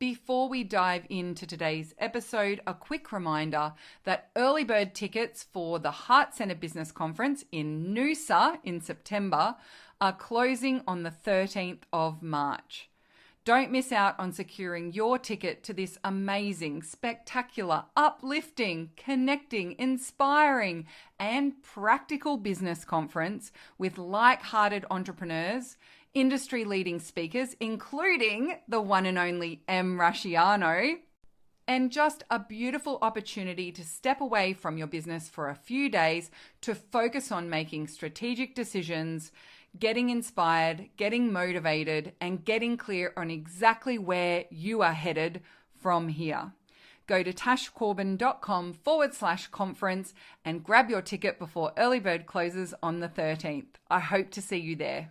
Before we dive into today's episode, a quick reminder that early bird tickets for the Heart Centered Business Conference in Noosa in September are closing on the 13th of March. Don't miss out on securing your ticket to this amazing, spectacular, uplifting, connecting, inspiring, and practical business conference with like-hearted entrepreneurs, industry-leading speakers, including the one and only M. Rasciano, and just a beautiful opportunity to step away from your business for a few days to focus on making strategic decisions, getting inspired, getting motivated, and getting clear on exactly where you are headed from here. Go to tashcorbin.com/conference and grab your ticket before early bird closes on the 13th. I hope to see you there.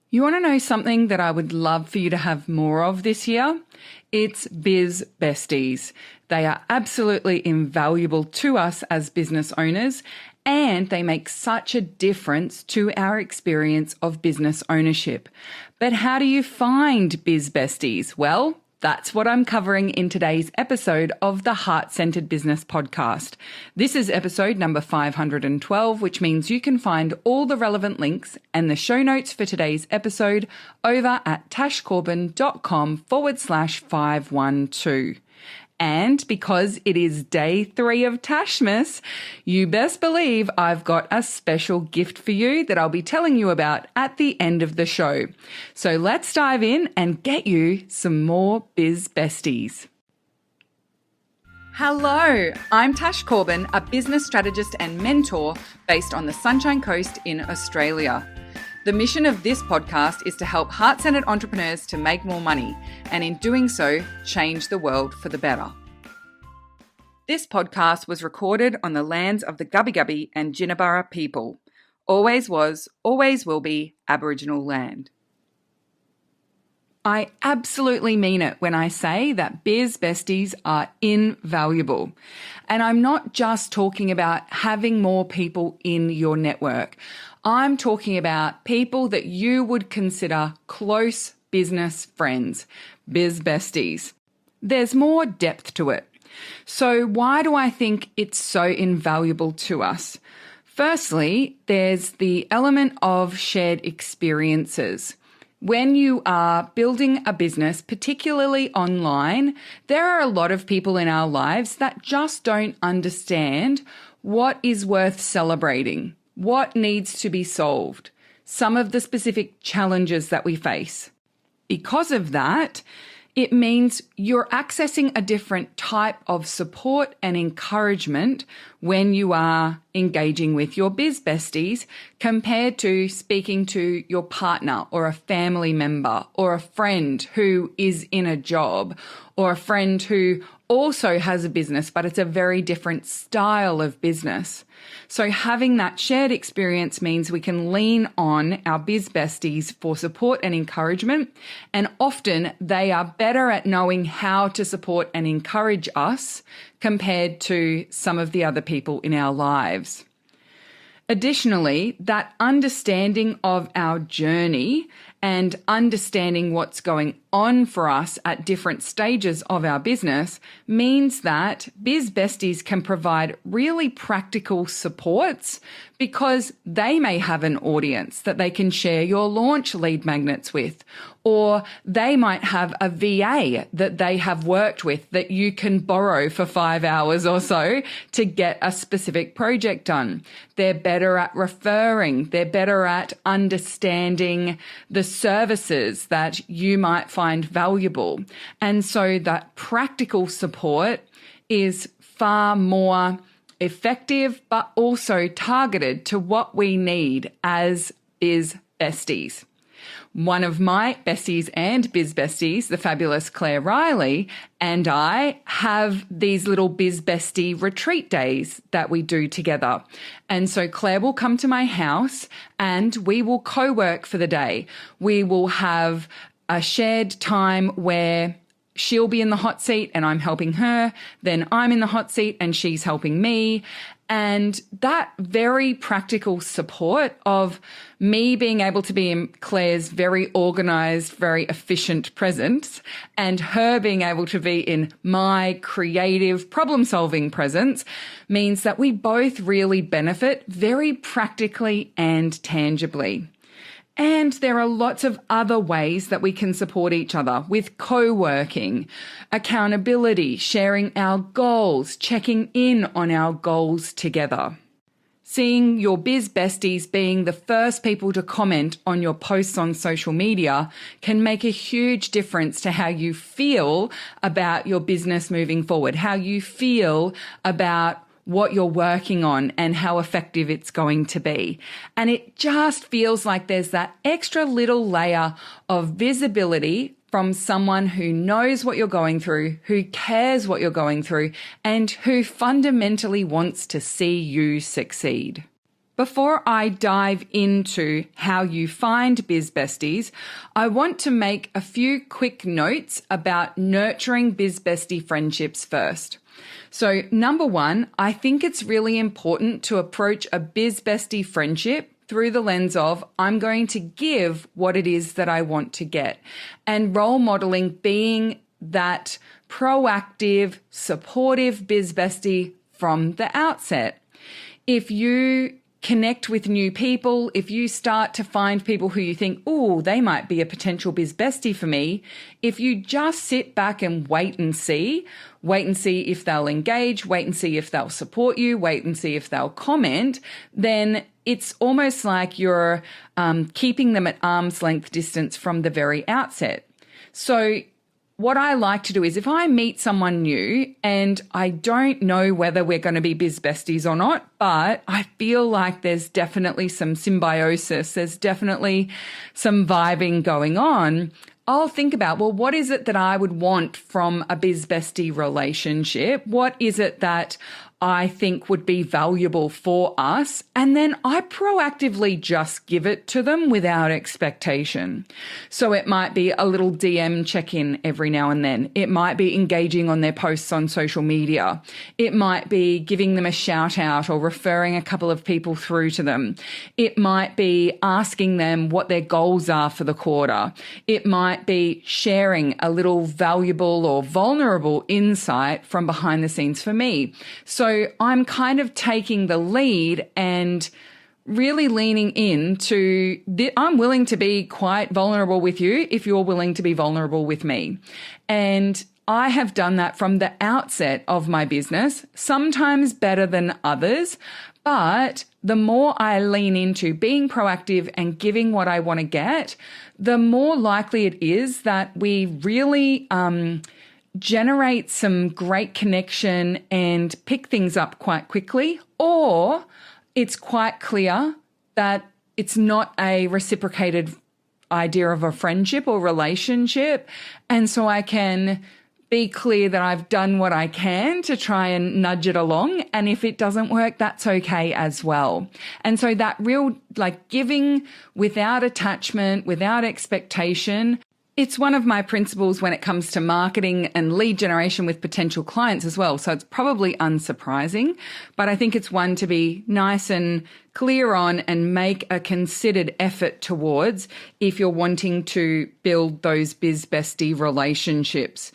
You want to know something that I would love for you to have more of this year? It's Biz Besties. They are absolutely invaluable to us as business owners, and they make such a difference to our experience of business ownership. But how do you find Biz Besties? Well, that's what I'm covering in today's episode of the Heart Centered Business Podcast. This is episode number 512, which means you can find all the relevant links and the show notes for today's episode over at tashcorbin.com/512. And because it is day 3 of Tashmas, you best believe I've got a special gift for you that I'll be telling you about at the end of the show. So let's dive in and get you some more Biz Besties. Hello, I'm Tash Corbin, a business strategist and mentor based on the Sunshine Coast in Australia. The mission of this podcast is to help heart-centered entrepreneurs to make more money, and in doing so, change the world for the better. This podcast was recorded on the lands of the Gubbi Gubbi and Jinnaburra people. Always was, always will be Aboriginal land. I absolutely mean it when I say that Biz Besties are invaluable. And I'm not just talking about having more people in your network. I'm talking about people that you would consider close business friends, Biz Besties. There's more depth to it. So why do I think it's so invaluable to us? Firstly, there's the element of shared experiences. When you are building a business, particularly online, there are a lot of people in our lives that just don't understand what is worth celebrating, what needs to be solved, some of the specific challenges that we face. Because of that, it means you're accessing a different type of support and encouragement when you are engaging with your biz besties compared to speaking to your partner or a family member or a friend who is in a job or a friend who also has a business, but it's a very different style of business. So having that shared experience means we can lean on our biz besties for support and encouragement. And often they are better at knowing how to support and encourage us compared to some of the other people in our lives. Additionally, that understanding of our journey and understanding what's going on for us at different stages of our business means that Biz Besties can provide really practical supports because they may have an audience that they can share your launch lead magnets with, or they might have a VA that they have worked with that you can borrow for 5 hours or so to get a specific project done. They're better at referring. They're better at understanding the services that you might find valuable. And so that practical support is far more effective, but also targeted to what we need as biz besties. One of my besties and biz besties, the fabulous Claire Riley, and I have these little biz bestie retreat days that we do together. And so Claire will come to my house and we will co-work for the day. We will have a shared time where she'll be in the hot seat and I'm helping her. Then I'm in the hot seat and she's helping me. And that very practical support of me being able to be in Claire's very organized, very efficient presence and her being able to be in my creative problem-solving presence means that we both really benefit very practically and tangibly. And there are lots of other ways that we can support each other with co-working, accountability, sharing our goals, checking in on our goals together. Seeing your biz besties being the first people to comment on your posts on social media can make a huge difference to how you feel about your business moving forward, how you feel about what you're working on and how effective it's going to be. And it just feels like there's that extra little layer of visibility from someone who knows what you're going through, who cares what you're going through, and who fundamentally wants to see you succeed. Before I dive into how you find biz besties, I want to make a few quick notes about nurturing biz bestie friendships first. So number one, I think it's really important to approach a biz bestie friendship through the lens of I'm going to give what it is that I want to get, and role modeling being that proactive, supportive biz bestie from the outset. If you connect with new people, if you start to find people who you think, oh, they might be a potential biz bestie for me, if you just sit back and wait and see if they'll engage, wait and see if they'll support you, wait and see if they'll comment, then it's almost like you're keeping them at arm's length distance from the very outset. So what I like to do is if I meet someone new and I don't know whether we're going to be biz besties or not, but I feel like there's definitely some symbiosis, there's definitely some vibing going on, I'll think about, well, what is it that I would want from a biz bestie relationship? What is it that I think would be valuable for us? And then I proactively just give it to them without expectation. So it might be a little DM check-in every now and then. It might be engaging on their posts on social media. It might be giving them a shout out or referring a couple of people through to them. It might be asking them what their goals are for the quarter. It might be sharing a little valuable or vulnerable insight from behind the scenes for me. So I'm kind of taking the lead and really leaning into I'm willing to be quite vulnerable with you if you're willing to be vulnerable with me. And I have done that from the outset of my business, sometimes better than others. But the more I lean into being proactive and giving what I want to get, the more likely it is that we really generate some great connection and pick things up quite quickly, or it's quite clear that it's not a reciprocated idea of a friendship or relationship. And so I can be clear that I've done what I can to try and nudge it along. And if it doesn't work, that's okay as well. And so that real giving without attachment, without expectation, it's one of my principles when it comes to marketing and lead generation with potential clients as well. So it's probably unsurprising, but I think it's one to be nice and clear on and make a considered effort towards if you're wanting to build those biz bestie relationships.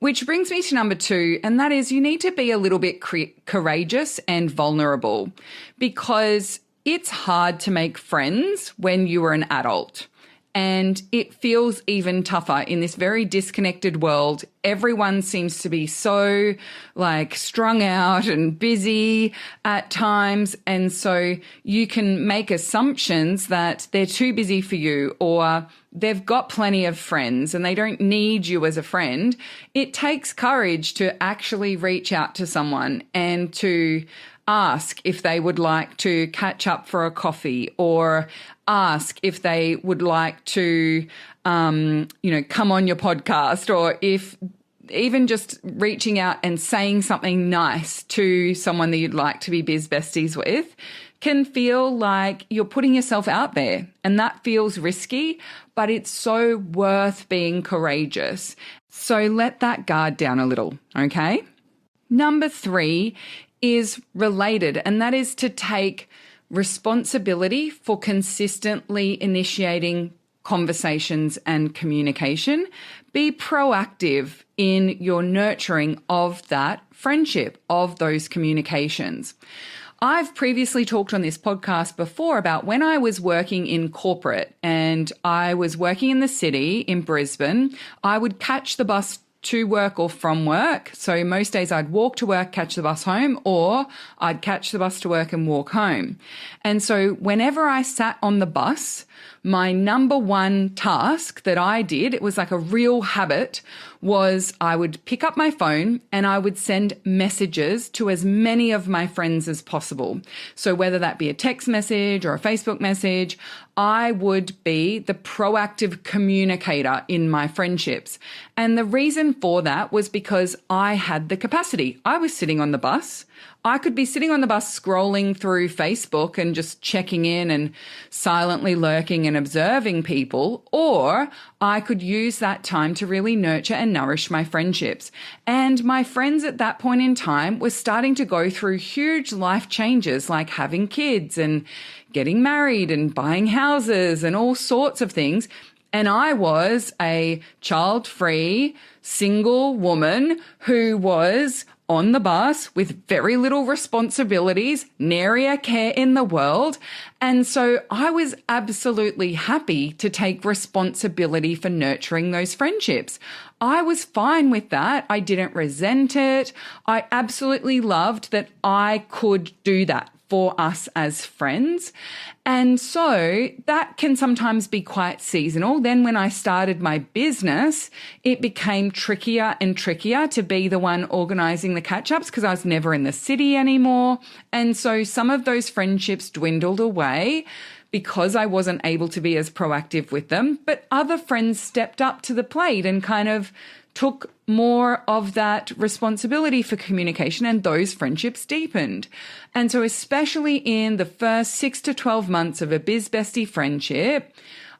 Which brings me to number 2, and that is you need to be a little bit courageous and vulnerable, because it's hard to make friends when you are an adult. And it feels even tougher in this very disconnected world. Everyone seems to be so strung out and busy at times. And so you can make assumptions that they're too busy for you, or they've got plenty of friends and they don't need you as a friend. It takes courage to actually reach out to someone and to ask if they would like to catch up for a coffee, or ask if they would like to, come on your podcast, or if even just reaching out and saying something nice to someone that you'd like to be biz besties with can feel like you're putting yourself out there, and that feels risky, but it's so worth being courageous. So let that guard down a little, okay? Number 3 is related, and that is to take responsibility for consistently initiating conversations and communication. Be proactive in your nurturing of that friendship, of those communications. I've previously talked on this podcast before about when I was working in corporate and I was working in the city in Brisbane. I would catch the bus to work or from work. So most days I'd walk to work, catch the bus home, or I'd catch the bus to work and walk home. And so whenever I sat on the bus, my number one task that I did, it was like a real habit, was I would pick up my phone and I would send messages to as many of my friends as possible. So whether that be a text message or a Facebook message, I would be the proactive communicator in my friendships. And the reason for that was because I had the capacity. I was sitting on the bus. I could be sitting on the bus scrolling through Facebook and just checking in and silently lurking and observing people, or I could use that time to really nurture and nourish my friendships. And my friends at that point in time were starting to go through huge life changes like having kids and getting married and buying houses and all sorts of things. And I was a child-free, single woman who was on the bus with very little responsibilities, nary a care in the world. And so I was absolutely happy to take responsibility for nurturing those friendships. I was fine with that. I didn't resent it. I absolutely loved that I could do that for us as friends. And so that can sometimes be quite seasonal. Then when I started my business, it became trickier and trickier to be the one organizing the catch-ups because I was never in the city anymore. And so some of those friendships dwindled away because I wasn't able to be as proactive with them. But other friends stepped up to the plate and kind of took more of that responsibility for communication, and those friendships deepened. And so especially in the first 6 to 12 months of a biz bestie friendship,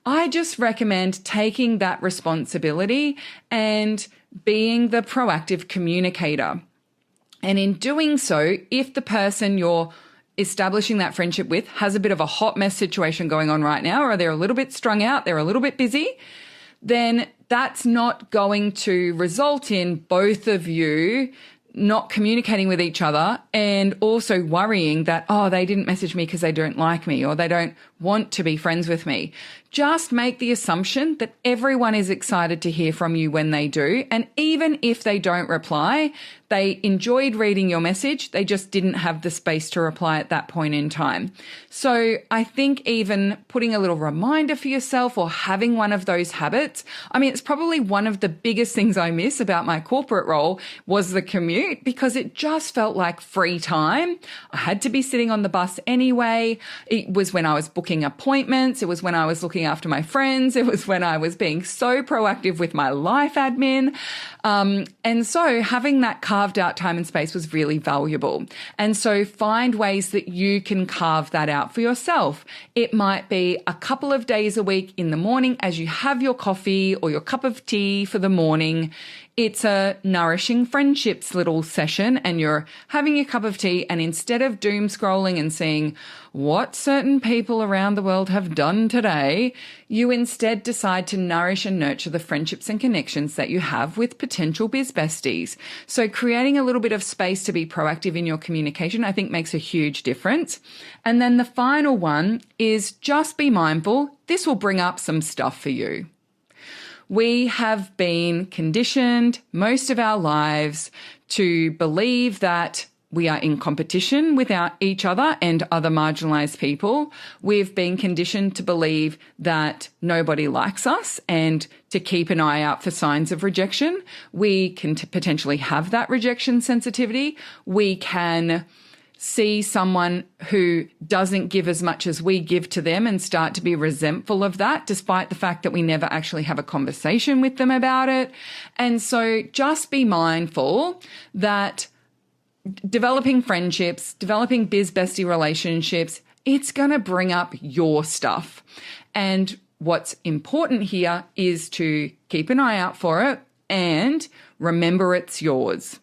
I just recommend taking that responsibility and being the proactive communicator. And in doing so, if the person you're establishing that friendship with has a bit of a hot mess situation going on right now, or they're a little bit strung out, they're a little bit busy, then that's not going to result in both of you not communicating with each other and also worrying that, oh, they didn't message me because they don't like me or they don't want to be friends with me. Just make the assumption that everyone is excited to hear from you when they do. And even if they don't reply, they enjoyed reading your message. They just didn't have the space to reply at that point in time. So I think even putting a little reminder for yourself or having one of those habits, I mean, it's probably one of the biggest things I miss about my corporate role was the commute, because it just felt like free time. I had to be sitting on the bus anyway. It was when I was booking appointments. It was when I was looking after my friends. It was when I was being so proactive with my life admin. And so having that carved out time and space was really valuable. And so find ways that you can carve that out for yourself. It might be a couple of days a week in the morning as you have your coffee or your cup of tea for the morning. It's a nourishing friendships little session and you're having a cup of tea, and instead of doom scrolling and seeing what certain people around the world have done today, you instead decide to nourish and nurture the friendships and connections that you have with potential biz besties. So creating a little bit of space to be proactive in your communication, I think, makes a huge difference. And then the final one is just be mindful. This will bring up some stuff for you. We have been conditioned most of our lives to believe that we are in competition with each other and other marginalized people. We've been conditioned to believe that nobody likes us and to keep an eye out for signs of rejection. We can potentially have that rejection sensitivity. We can see someone who doesn't give as much as we give to them and start to be resentful of that, despite the fact that we never actually have a conversation with them about it. And so just be mindful that developing friendships, developing biz bestie relationships, it's going to bring up your stuff. And what's important here is to keep an eye out for it and remember it's yours.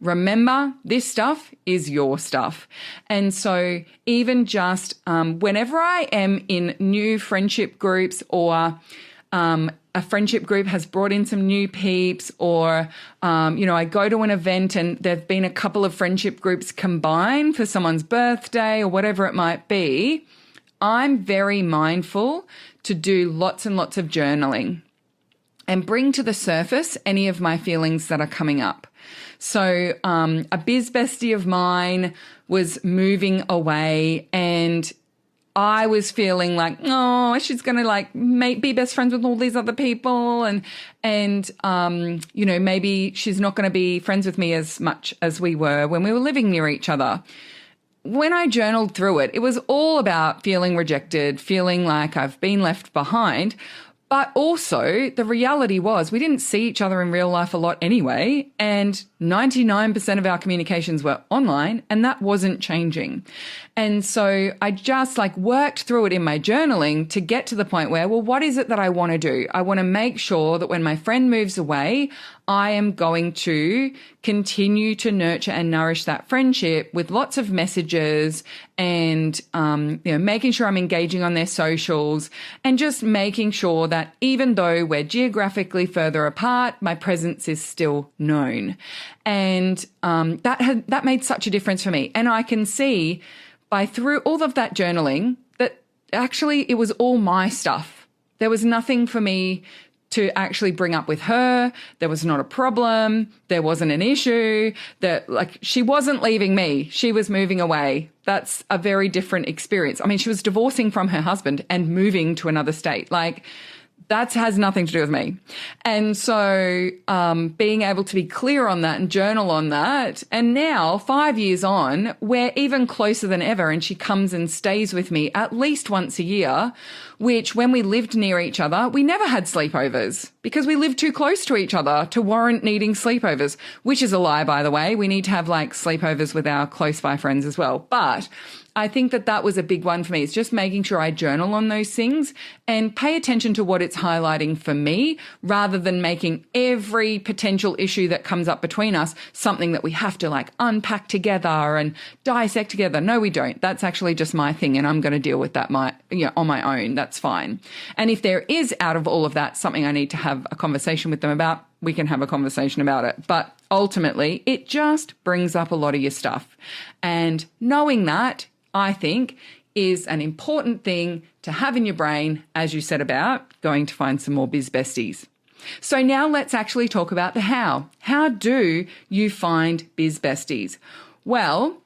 remember, this stuff is your stuff. And so even just whenever I am in new friendship groups or a friendship group has brought in some new peeps or, I go to an event and there've been a couple of friendship groups combined for someone's birthday or whatever it might be, I'm very mindful to do lots and lots of journaling and bring to the surface any of my feelings that are coming up. So a biz bestie of mine was moving away and I was feeling like, oh, she's going to be best friends with all these other people. And maybe she's not going to be friends with me as much as we were when we were living near each other. When I journaled through it, it was all about feeling rejected, feeling like I've been left behind. But also the reality was we didn't see each other in real life a lot anyway, and 99% of our communications were online, and that wasn't changing. And so I just worked through it in my journaling to get to the point where, well, what is it that I want to do? I want to make sure that when my friend moves away, I am going to continue to nurture and nourish that friendship with lots of messages and, making sure I'm engaging on their socials and just making sure that even though we're geographically further apart, my presence is still known. And that made such a difference for me. And I can see through all of that journaling that actually it was all my stuff. There was nothing for me to actually bring up with her. There was not a problem. There wasn't an issue. She wasn't leaving me. She was moving away. That's a very different experience. I mean, she was divorcing from her husband and moving to another state. That has nothing to do with me. And so being able to be clear on that and journal on that. And now, 5 years on, we're even closer than ever. And she comes and stays with me at least once a year, which when we lived near each other, we never had sleepovers because we lived too close to each other to warrant needing sleepovers, which is a lie, by the way. We need to have sleepovers with our close by friends as well. But I think that was a big one for me. It's just making sure I journal on those things and pay attention to what it's highlighting for me rather than making every potential issue that comes up between us something that we have to unpack together and dissect together. No, we don't. That's actually just my thing and I'm going to deal with that on my own. That's fine. And if there is out of all of that something I need to have a conversation with them about, we can have a conversation about it. But ultimately, it just brings up a lot of your stuff. And knowing that, I think, is an important thing to have in your brain as you set about going to find some more biz besties. So now let's actually talk about the how. How do you find biz besties? Well,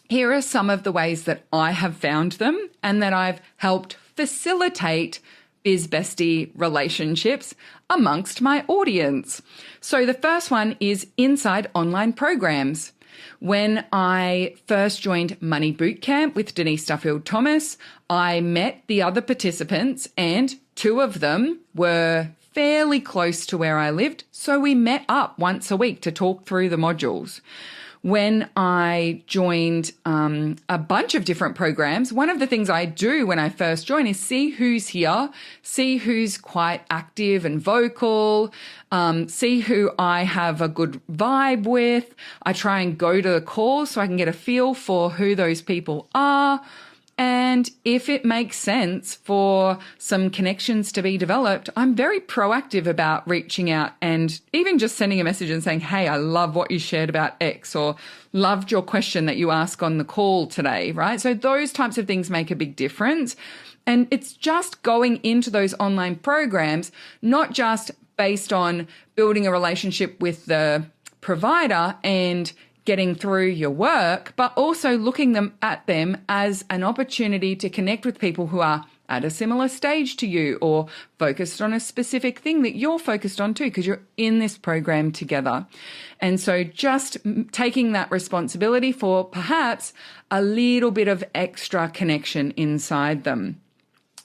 here are some of the ways that I have found them and that I've helped facilitate biz bestie relationships amongst my audience. So the first one is inside online programs. When I first joined Money Bootcamp with Denise Duffield Thomas, I met the other participants and two of them were fairly close to where I lived. So we met up once a week to talk through the modules. When I joined a bunch of different programs, one of the things I do when I first join is see who's here, see who's quite active and vocal, see who I have a good vibe with. I try and go to the calls so I can get a feel for who those people are. And if it makes sense for some connections to be developed, I'm very proactive about reaching out and even just sending a message and saying, hey, I love what you shared about X or loved your question that you asked on the call today, right? So those types of things make a big difference. And it's just going into those online programs, not just based on building a relationship with the provider and getting through your work, but also looking at them as an opportunity to connect with people who are at a similar stage to you or focused on a specific thing that you're focused on too, because you're in this program together. And so just taking that responsibility for perhaps a little bit of extra connection inside them.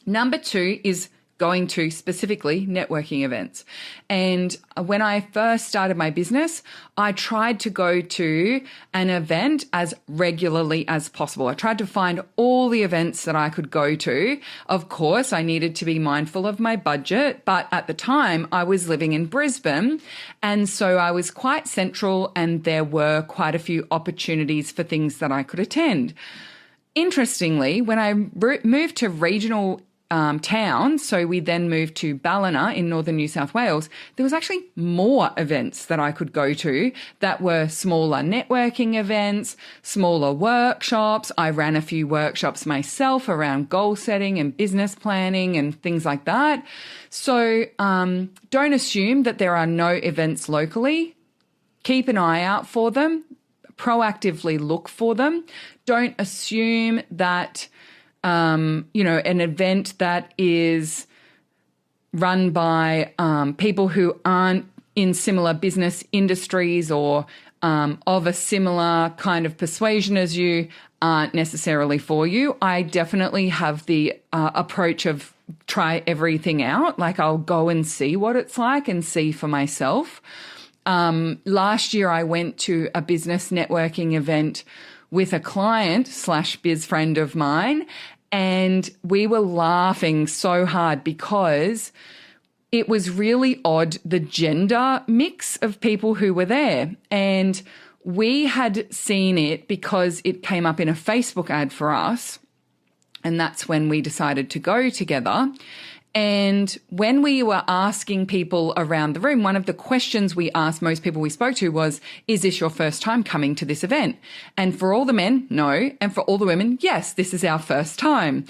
Number 2 is going to specifically networking events. And when I first started my business, I tried to go to an event as regularly as possible. I tried to find all the events that I could go to. Of course, I needed to be mindful of my budget, but at the time I was living in Brisbane, and so I was quite central and there were quite a few opportunities for things that I could attend. Interestingly, when I moved to regional town, so we then moved to Ballina in northern New South Wales, there was actually more events that I could go to that were smaller networking events, smaller workshops. I ran a few workshops myself around goal setting and business planning and things like that. So don't assume that there are no events locally. Keep an eye out for them. Proactively look for them. Don't assume that an event that is run by people who aren't in similar business industries or of a similar kind of persuasion as you aren't necessarily for you. I definitely have the approach of try everything out. Like I'll go and see what it's like and see for myself. Last year I went to a business networking event with a client / biz friend of mine, and we were laughing so hard because it was really odd, the gender mix of people who were there. And we had seen it because it came up in a Facebook ad for us, and that's when we decided to go together. And when we were asking people around the room, one of the questions we asked most people we spoke to was, is this your first time coming to this event? And for all the men, no. And for all the women, yes, this is our first time.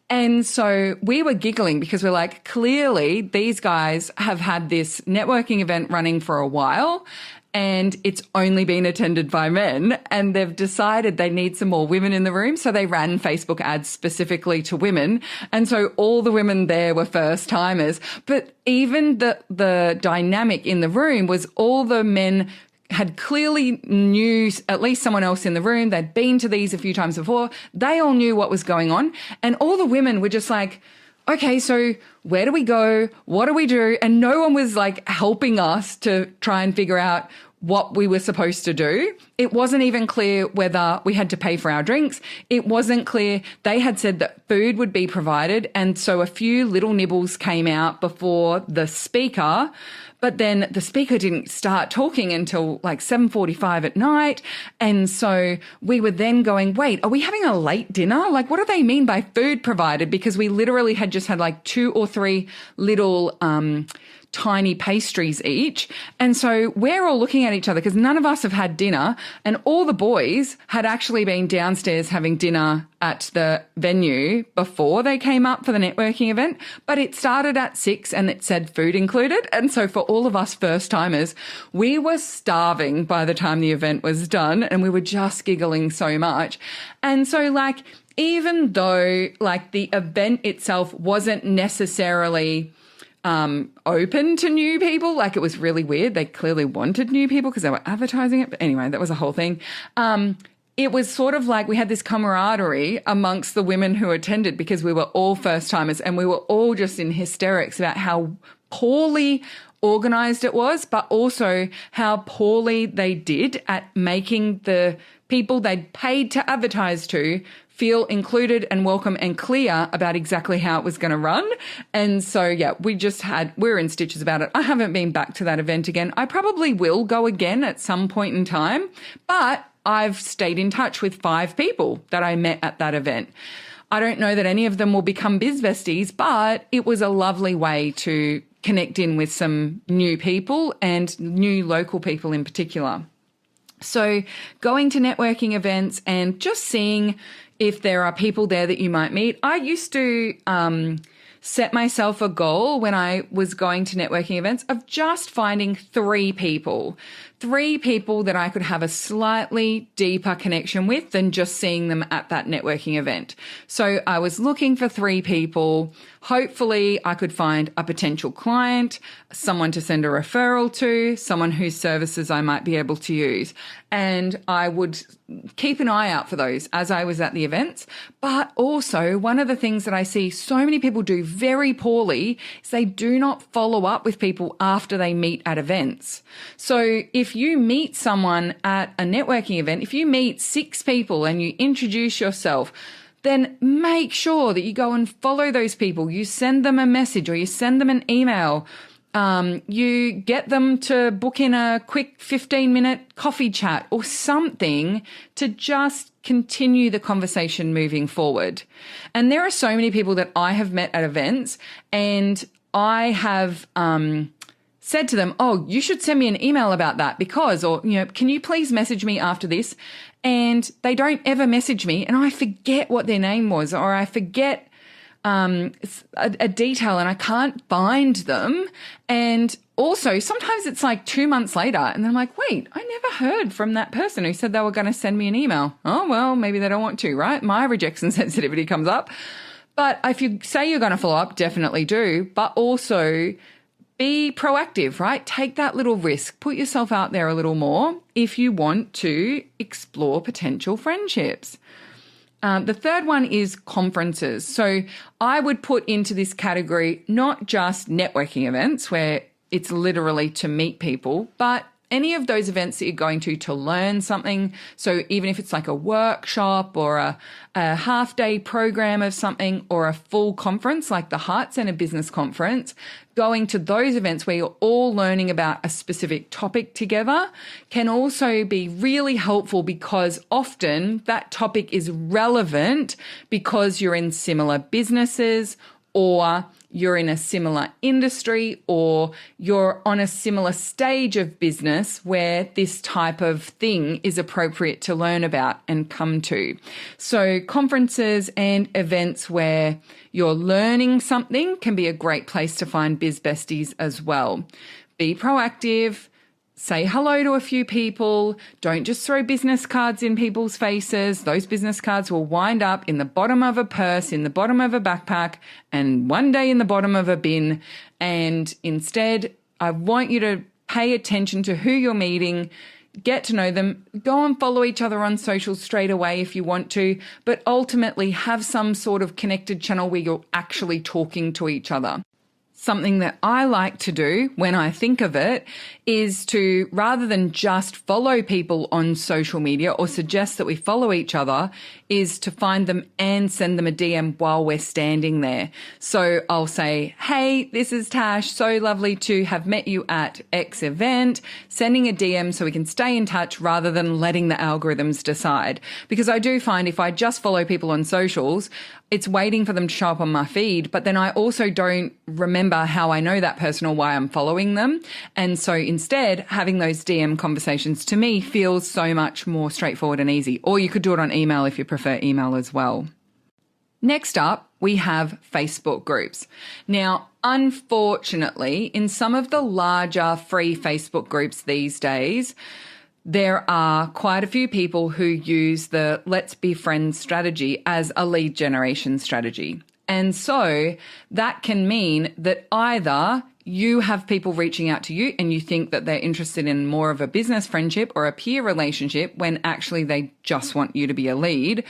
And so we were giggling because we're like, clearly these guys have had this networking event running for a while, and it's only been attended by men, and they've decided they need some more women in the room. So they ran Facebook ads specifically to women. And so all the women there were first timers. But even the dynamic in the room was all the men had clearly knew at least someone else in the room. They'd been to these a few times before. They all knew what was going on. And all the women were just like, okay, so where do we go? What do we do? And no one was like helping us to try and figure out what we were supposed to do. It wasn't even clear whether we had to pay for our drinks. It wasn't clear. They had said that food would be provided. And so a few little nibbles came out before the speaker, but then the speaker didn't start talking until like 7:45 at night. And so we were then going, wait, are we having a late dinner? Like, what do they mean by food provided? Because we literally had just had like 2 or 3 little tiny pastries each. And so we're all looking at each other because none of us have had dinner, and all the boys had actually been downstairs having dinner at the venue before they came up for the networking event. But it started at 6 and it said food included. And so for all of us first timers, we were starving by the time the event was done, and we were just giggling so much. And so like, even though like the event itself wasn't necessarily open to new people, like it was really weird. They clearly wanted new people because they were advertising it. But anyway, that was a whole thing. It was sort of like we had this camaraderie amongst the women who attended because we were all first timers, and we were all just in hysterics about how poorly organized it was, but also how poorly they did at making the people they'd paid to advertise to feel included and welcome and clear about exactly how it was going to run. And so, yeah, we're in stitches about it. I haven't been back to that event again. I probably will go again at some point in time, but I've stayed in touch with 5 people that I met at that event. I don't know that any of them will become biz besties, but it was a lovely way to connect in with some new people and new local people in particular. So going to networking events and just seeing if there are people there that you might meet. I used to set myself a goal when I was going to networking events of just finding 3 people that I could have a slightly deeper connection with than just seeing them at that networking event. So I was looking for 3 people. Hopefully I could find a potential client, someone to send a referral to, someone whose services I might be able to use. And I would keep an eye out for those as I was at the events. But also one of the things that I see so many people do very poorly is they do not follow up with people after they meet at events. So if you meet someone at a networking event, if you meet 6 people and you introduce yourself, then make sure that you go and follow those people. You send them a message or you send them an email. You get them to book in a quick 15-minute coffee chat or something to just continue the conversation moving forward. And there are so many people that I have met at events, and I have said to them, oh, you should send me an email about that because, or, can you please message me after this? And they don't ever message me, and I forget what their name was, or I forget a detail and I can't find them. And also sometimes it's like 2 months later and then I'm like, wait, I never heard from that person who said they were going to send me an email. Oh, well, maybe they don't want to, right? My rejection sensitivity comes up. But if you say you're going to follow up, definitely do. But also be proactive, right? Take that little risk. Put yourself out there a little more if you want to explore potential friendships. The third one is conferences. So I would put into this category not just networking events where it's literally to meet people, but any of those events that you're going to learn something. So even if it's like a workshop or a half-day program of something or a full conference like the Heart Centre Business Conference, going to those events where you're all learning about a specific topic together can also be really helpful because often that topic is relevant because you're in similar businesses or you're in a similar industry or you're on a similar stage of business where this type of thing is appropriate to learn about and come to. So conferences and events where you're learning something can be a great place to find biz besties as well. Be proactive. Say hello to a few people. Don't just throw business cards in people's faces. Those business cards will wind up in the bottom of a purse, in the bottom of a backpack, and one day in the bottom of a bin. And instead, I want you to pay attention to who you're meeting, get to know them, go and follow each other on social straight away if you want to, but ultimately have some sort of connected channel where you're actually talking to each other. Something that I like to do when I think of it is to, rather than just follow people on social media or suggest that we follow each other, is to find them and send them a DM while we're standing there. So I'll say, hey, this is Tash. So lovely to have met you at X event, sending a DM so we can stay in touch rather than letting the algorithms decide. Because I do find if I just follow people on socials, it's waiting for them to show up on my feed, but then I also don't remember how I know that person or why I'm following them. And so instead, having those DM conversations to me feels so much more straightforward and easy. Or you could do it on email if you prefer email as well. Next up, we have Facebook groups. Now, unfortunately, in some of the larger free Facebook groups these days, there are quite a few people who use the let's be friends strategy as a lead generation strategy. And so that can mean that either you have people reaching out to you and you think that they're interested in more of a business friendship or a peer relationship when actually they just want you to be a lead.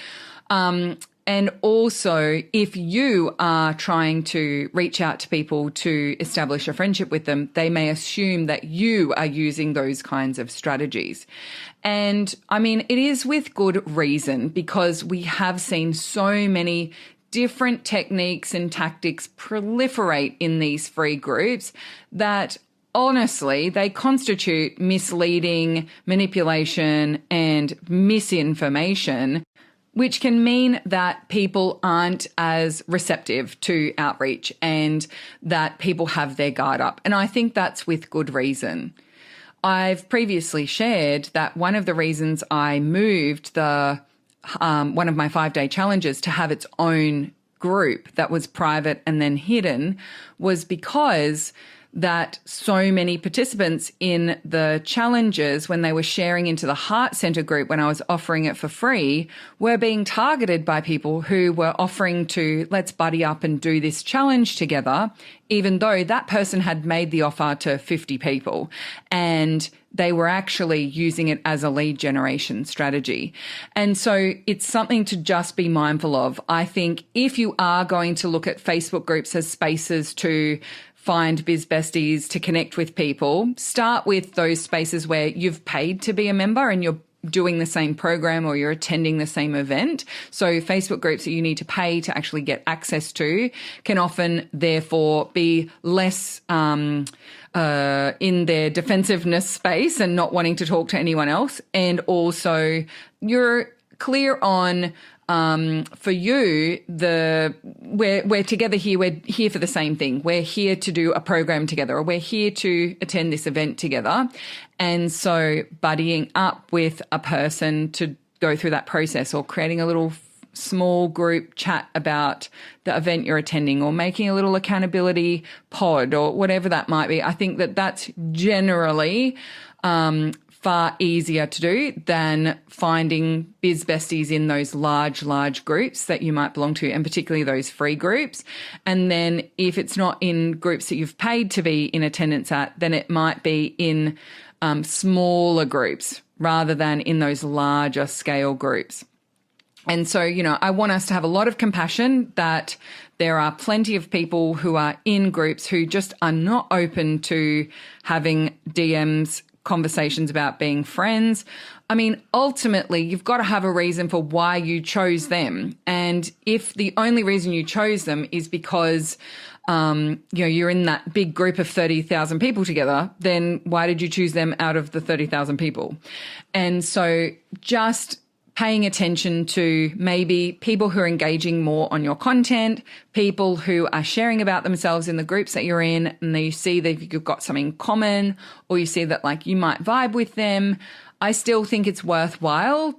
And also, if you are trying to reach out to people to establish a friendship with them, they may assume that you are using those kinds of strategies. And I mean, it is with good reason because we have seen so many different techniques and tactics proliferate in these free groups that honestly, they constitute misleading, manipulation, and misinformation, which can mean that people aren't as receptive to outreach and that people have their guard up. And I think that's with good reason. I've previously shared that one of the reasons I moved the one of my 5-day challenges to have its own group that was private and then hidden was because that so many participants in the challenges, when they were sharing into the Heart Center group, when I was offering it for free, were being targeted by people who were offering to, let's buddy up and do this challenge together, even though that person had made the offer to 50 people. And they were actually using it as a lead generation strategy. And so it's something to just be mindful of. I think if you are going to look at Facebook groups as spaces to find biz besties, to connect with people, start with those spaces where you've paid to be a member and you're doing the same program or you're attending the same event. So Facebook groups that you need to pay to actually get access to can often therefore be less in their defensiveness space and not wanting to talk to anyone else. And also you're clear on for you, we're together here. We're here for the same thing. We're here to do a program together, or we're here to attend this event together. And so buddying up with a person to go through that process, or creating a little small group chat about the event you're attending, or making a little accountability pod, or whatever that might be. I think that that's generally far easier to do than finding biz besties in those large groups that you might belong to, and particularly those free groups. And then if it's not in groups that you've paid to be in attendance at, then it might be in smaller groups rather than in those larger scale groups. And so, I want us to have a lot of compassion that there are plenty of people who are in groups who just are not open to having DMs conversations about being friends. I mean, ultimately, you've got to have a reason for why you chose them. And if the only reason you chose them is because, you're in that big group of 30,000 people together, then why did you choose them out of the 30,000 people? And so just paying attention to maybe people who are engaging more on your content, people who are sharing about themselves in the groups that you're in, and then you see that you've got something in common, or you see that like you might vibe with them. I still think it's worthwhile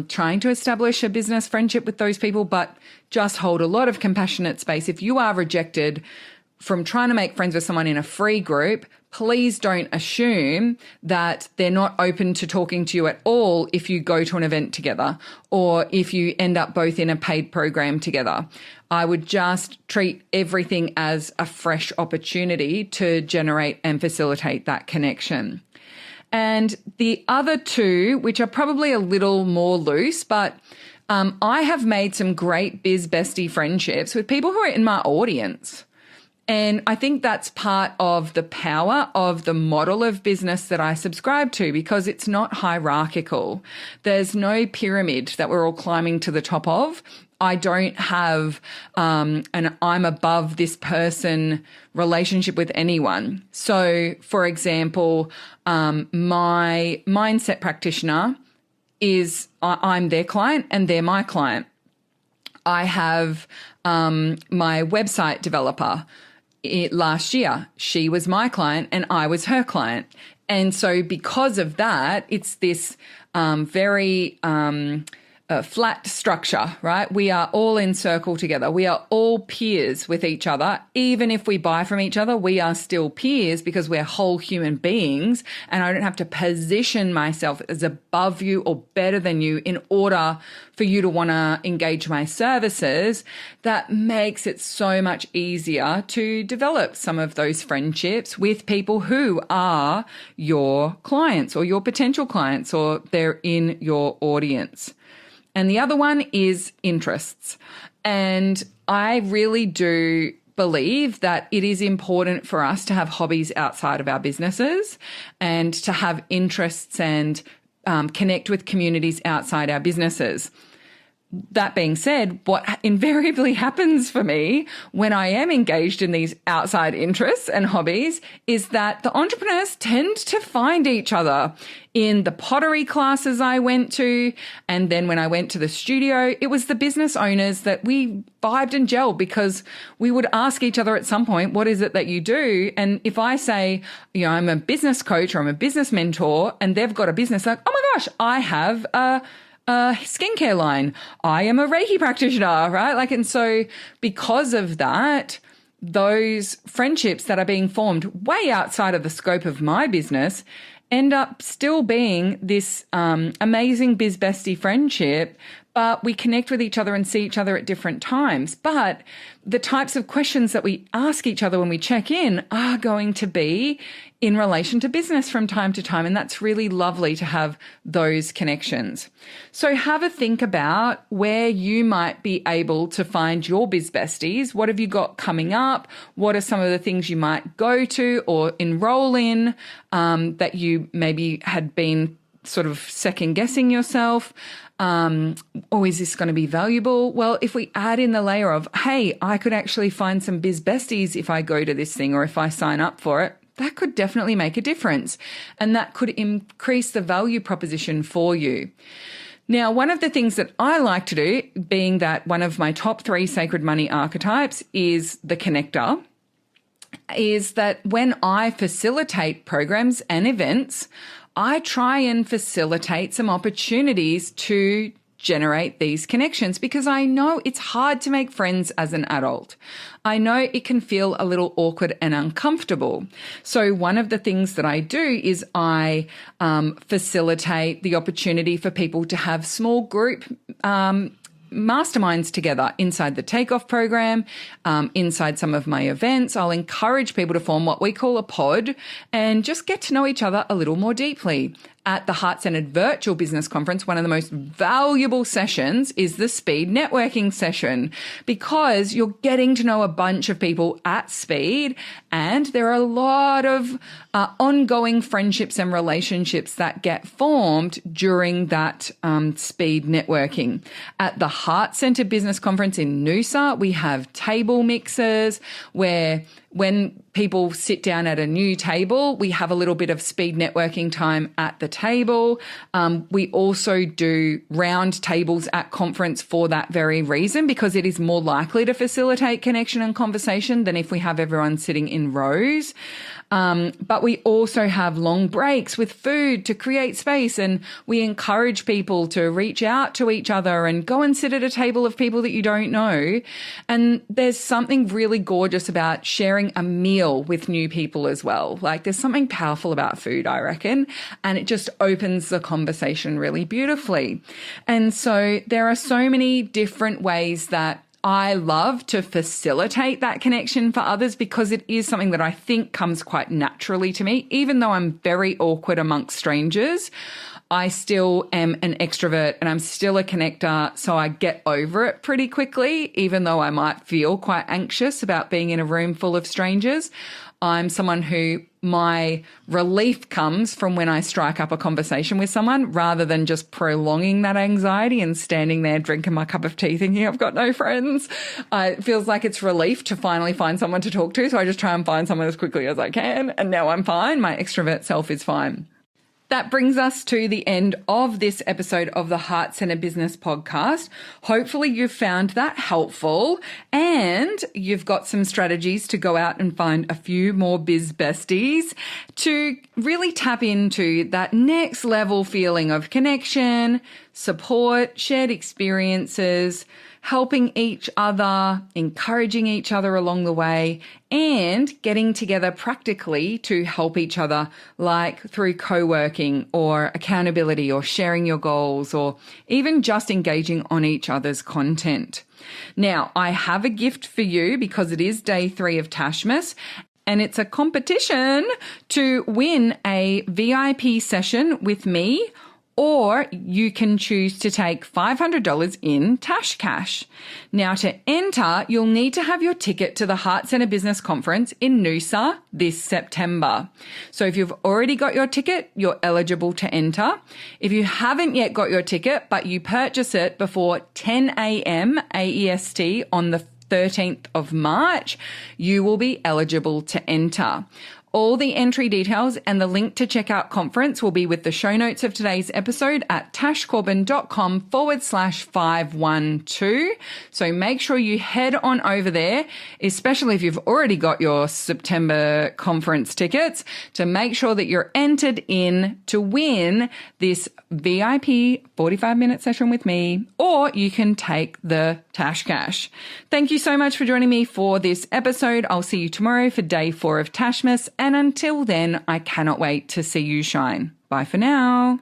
trying to establish a business friendship with those people, but just hold a lot of compassionate space. If you are rejected from trying to make friends with someone in a free group, please don't assume that they're not open to talking to you at all if you go to an event together, or if you end up both in a paid program together. I would just treat everything as a fresh opportunity to generate and facilitate that connection. And the other two, which are probably a little more loose, but I have made some great biz bestie friendships with people who are in my audience. And I think that's part of the power of the model of business that I subscribe to, because it's not hierarchical. There's no pyramid that we're all climbing to the top of. I don't have an I'm above this person relationship with anyone. So, for example, my mindset practitioner is I'm their client and they're my client. I have my website developer. Last year, she was my client and I was her client. And so because of that, it's this very flat structure, right? We are all in circle together. We are all peers with each other. Even if we buy from each other, we are still peers because we're whole human beings. And I don't have to position myself as above you or better than you in order for you to want to engage my services. That makes it so much easier to develop some of those friendships with people who are your clients or your potential clients, or they're in your audience. And the other one is interests. And I really do believe that it is important for us to have hobbies outside of our businesses and to have interests and connect with communities outside our businesses. That being said, what invariably happens for me when I am engaged in these outside interests and hobbies is that the entrepreneurs tend to find each other in the pottery classes I went to. And then when I went to the studio, it was the business owners that we vibed and gelled, because we would ask each other at some point, what is it that you do? And if I say, I'm a business coach or I'm a business mentor, and they've got a business, like, oh my gosh, I have a skincare line. I am a Reiki practitioner, right? And so because of that, those friendships that are being formed way outside of the scope of my business end up still being this amazing biz bestie friendship, but we connect with each other and see each other at different times. But the types of questions that we ask each other when we check in are going to be in relation to business from time to time. And that's really lovely to have those connections. So have a think about where you might be able to find your biz besties. What have you got coming up? What are some of the things you might go to or enroll in that you maybe had been sort of second guessing yourself? Or is this going to be valuable? Well, if we add in the layer of, hey, I could actually find some biz besties if I go to this thing or if I sign up for it, that could definitely make a difference. And that could increase the value proposition for you. Now, one of the things that I like to do, being that one of my top 3 sacred money archetypes is the connector, is that when I facilitate programs and events, I try and facilitate some opportunities to generate these connections because I know it's hard to make friends as an adult. I know it can feel a little awkward and uncomfortable. So one of the things that I do is I facilitate the opportunity for people to have small group masterminds together inside the Takeoff program, inside some of my events. I'll encourage people to form what we call a pod and just get to know each other a little more deeply. At the Heart-Centered Virtual Business Conference, one of the most valuable sessions is the speed networking session because you're getting to know a bunch of people at speed, and there are a lot of ongoing friendships and relationships that get formed during that speed networking. At the Heart-Centered Business Conference in Noosa, we have table mixers where when people sit down at a new table, we have a little bit of speed networking time at the table. We also do round tables at conference for that very reason, because it is more likely to facilitate connection and conversation than if we have everyone sitting in rows. But we also have long breaks with food to create space, and we encourage people to reach out to each other and go and sit at a table of people that you don't know. And there's something really gorgeous about sharing a meal with new people as well. Like, there's something powerful about food, I reckon, and it just opens the conversation really beautifully. And so there are so many different ways that I love to facilitate that connection for others, because it is something that I think comes quite naturally to me. Even though I'm very awkward amongst strangers, I still am an extrovert and I'm still a connector. So I get over it pretty quickly, even though I might feel quite anxious about being in a room full of strangers. I'm someone who my relief comes from when I strike up a conversation with someone, rather than just prolonging that anxiety and standing there drinking my cup of tea thinking I've got no friends. It feels like it's relief to finally find someone to talk to. So I just try and find someone as quickly as I can. And now I'm fine. My extrovert self is fine. That brings us to the end of this episode of the Heart-Centered Business Podcast. Hopefully you've found that helpful and you've got some strategies to go out and find a few more biz besties to really tap into that next level feeling of connection, support, shared experiences, helping each other, encouraging each other along the way, and getting together practically to help each other, like through co-working or accountability or sharing your goals, or even just engaging on each other's content. Now, I have a gift for you because it is day 3 of Tashmas, and it's a competition to win a VIP session with me, or you can choose to take $500 in Tash Cash. Now, to enter, you'll need to have your ticket to the Heart-Centered Business Conference in Noosa this September. So if you've already got your ticket, you're eligible to enter. If you haven't yet got your ticket, but you purchase it before 10 a.m. AEST on the 13th of March, you will be eligible to enter. All the entry details and the link to check out conference will be with the show notes of today's episode at tashcorbin.com/512. So make sure you head on over there, especially if you've already got your September conference tickets, to make sure that you're entered in to win this VIP 45-minute session with me, or you can take the Tash Cash. Thank you so much for joining me for this episode. I'll see you tomorrow for day 4 of Tashmas. And until then, I cannot wait to see you shine. Bye for now.